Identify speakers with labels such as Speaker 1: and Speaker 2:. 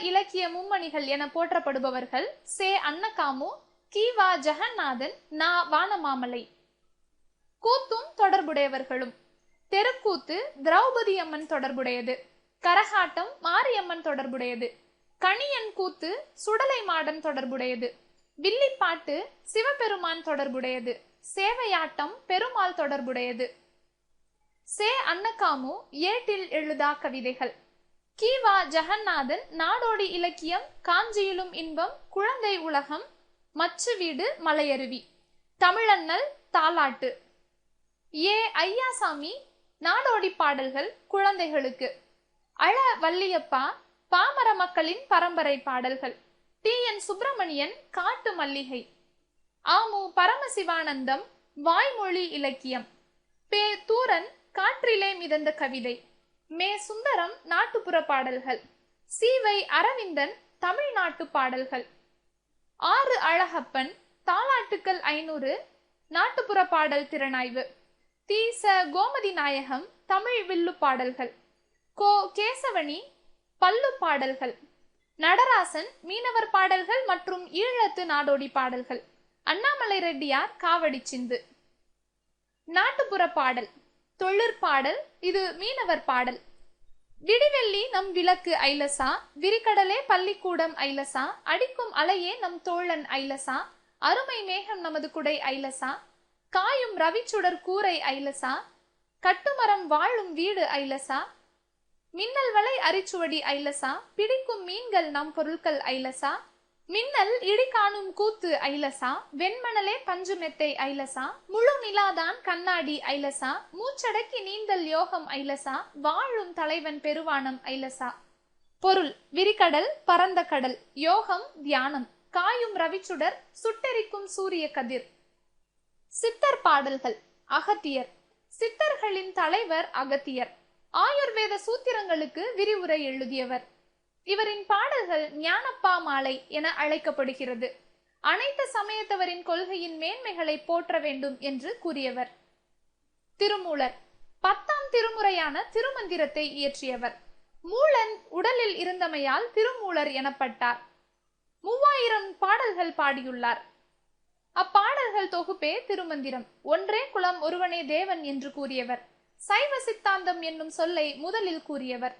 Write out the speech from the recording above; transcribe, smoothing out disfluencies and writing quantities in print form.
Speaker 1: இலக்கிய மும்மணிகள் என போற்றப்படுபவர்கள் சே. அன்னகாமு, கி.வா. ஜெகநாதன், நா. வானமாமலை. கூத்தும் தொடர்புடையவர்களும். தெருக்கூத்து திரௌபதி அம்மன் தொடர்புடையது. கரகாட்டம் மாரியம்மன் தொடர்புடையது. கணியன் கூத்து சுடலை மாடன் தொடர்புடையது. வில்லிப்பாட்டு சிவபெருமான் தொடர்புடையது. சேவையாட்டம் பெருமாள் தொடர்புடையது. சே. அன்னகாமு ஏட்டில் எழுதா கவிதைகள். கி.வா. ஜெகநாதன் நாடோடி இலக்கியம், காஞ்சியிலும் இன்பம், குழந்தை உலகம், மச்சு வீடு, மலையருவி. தமிழண்ணல் தாலாட்டு. ஏ. ஐயாசாமி நாடோடி பாடல்கள் குழந்தைகளுக்கு. அழ வள்ளியப்பா பாமர மக்களின் பரம்பரை பாடல்கள். டி. என். சுப்பிரமணியன் காட்டு மல்லிகை. ஆமு. பரமசிவானந்தம் வாய்மொழி இலக்கியம். பே. தூரன் காற்றிலே மிதந்த கவிதை. மே. சுந்தரம் நாட்டுப்புற பாடல்கள். சி. வை. அரவிந்தன் தமிழ்நாட்டு பாடல்கள். ஆறு அழகப்பன் தாலாட்டுக்கள் 500 நாட்டுப்புற பாடல் திறனாய்வு. தி. ச. கோமதி நாயகம் தமிழ் வில்லு பாடல்கள். கோ. கேசவணி பல்லு பாடல்கள். நடராசன் மீனவர் பாடல்கள் மற்றும் ஈழத்து நாடோடி பாடல்கள். அண்ணாமலை ரெட்டியார் காவடி சிந்து. நாட்டுப்புற பாடல். தொழிற்பாடல், இது மீனவர் பாடல். விடிவெள்ளி நம் விளக்கு ஐலசா, விரிகடலே பள்ளிக்கூடம் ஐலசா, அடிக்கும் அலையே நம் தோழன் ஐலசா, அருமை மேகம் நமது குடை ஐலசா, காயும் ரவிச்சுடர் கூரை ஐலசா, கட்டுமரம் வாழும் வீடு ஐலசா, மின்னல் வலை அரிச்சுவடி ஐலசா, பிடிக்கும் மீன்கள் நம் பொருட்கள் ஐலசா, மின்னல் இடி காணும் கூத்து ஐலசா, வெண்மணலே பஞ்சு மெத்தை ஐலசா, முழு நிலாதான் கண்ணாடி ஐலசா, மூச்சடக்கி நீந்தல் யோகம் ஐலசா, வாழும் தலைவன் பெருவானம் ஐலசா. பொருள். விரிகடல் பரந்த கடல். யோகம் தியானம். காயும் ரவிச்சுடர் சுட்டெரிக்கும் சூரிய கதிர். சித்தர் பாடல்கள். அகத்தியர். சித்தர்களின் தலைவர் அகத்தியர். ஆயுர்வேத சூத்திரங்களுக்கு விரிவுரை எழுதியவர். இவரின் பாடல்கள் ஞானப்பா மாலை என அழைக்கப்படுகிறது. அனைத்து சமயத்தவரின் கொள்கையின் மேன்மைகளை போற்ற வேண்டும் என்று கூறியவர். திருமூலர். 10ஆம் திருமுறையான திருமந்திரத்தை இயற்றியவர். மூலன் உடலில் இருந்தமையால் திருமூலர் எனப்பட்டார். 3000 பாடல்கள் பாடியுள்ளார். அப்பாடல்கள் தொகுப்பே திருமந்திரம். ஒன்றே குலம் ஒருவனே தேவன் என்று கூறியவர். சைவ சித்தாந்தம் என்னும் சொல்லை முதலில் கூறியவர்.